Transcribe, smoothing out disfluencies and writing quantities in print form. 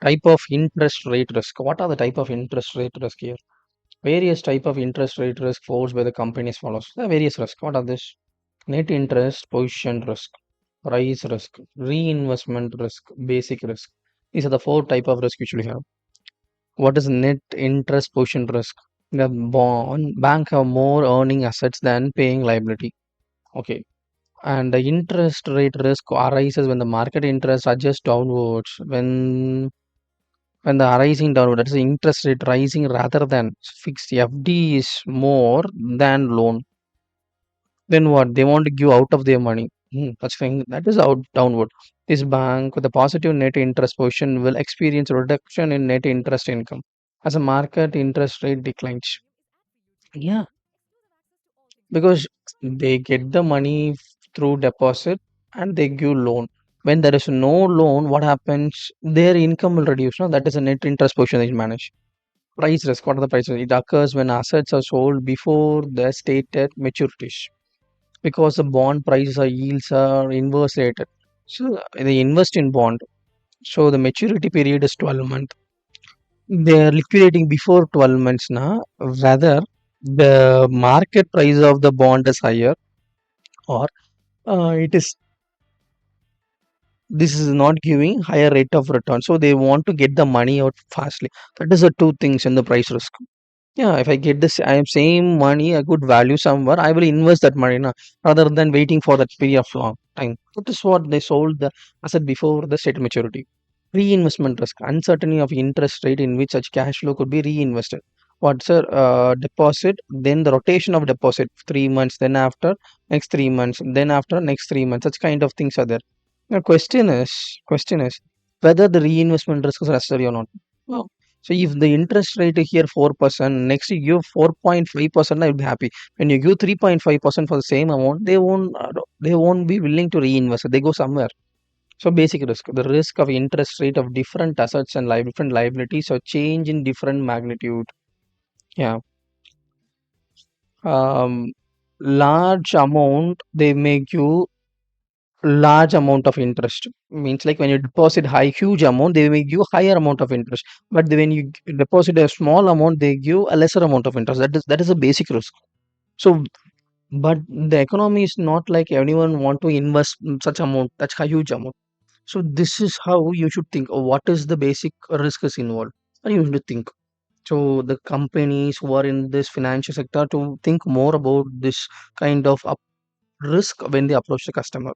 type of interest rate risk. What are the type of interest rate risk here? Various type of interest rate risk forced by the company as follows. The various risk. What are this? Net interest position risk, price risk, reinvestment risk, basic risk. These are the four type of risk usually have. What is net interest position risk? The bond bank have more earning assets than paying liability. Okay. And the interest rate risk arises when the market interest adjusts downwards. When the rising downward, that is interest rate rising rather than fixed. FD is more than loan. Then what? They want to give out of their money. Such thing that is out downward. This bank with a positive net interest position will experience a reduction in net interest income as a market interest rate declines. Yeah, because they get the money through deposit and they give loan. When there is no loan, what happens? Their income will reduce. No, that is a net interest position they manage. Price risk. What are the prices? It occurs when assets are sold before the stated maturities because the bond prices or yields are inverse rated. So they invest in bond. So the maturity period is 12 months. They are liquidating before 12 months now. Rather, the market price of the bond is higher, or it is this is not giving higher rate of return. So they want to get the money out fastly. That is the two things in the price risk. Yeah, if I get this, I am same money, a good value somewhere, I will invest that money na, rather than waiting for that period of long time. That is what they sold the asset before the state maturity. Reinvestment risk, uncertainty of interest rate in which such cash flow could be reinvested. What's a deposit? Then the rotation of deposit, 3 months, then after next 3 months, then after next 3 months. Such kind of things are there. The question is whether the reinvestment risk is necessary or not. Well, so if the interest rate here 4%, next you give 4.5%, I will be happy. When you give 3.5% for the same amount, they won't be willing to reinvest it. They go somewhere. So basic risk, the risk of interest rate of different assets and different liabilities or change in different magnitude. Yeah. Um, large amount they make you large amount of interest. Means like when you deposit high huge amount, they will give higher amount of interest. But when you deposit a small amount, they give a lesser amount of interest. That is a basic risk. So, but the economy is not like anyone want to invest such amount, such a huge amount. So this is how you should think. What is the basic risk is involved? And you should think. So the companies who are in this financial sector to think more about this kind of risk when they approach the customer.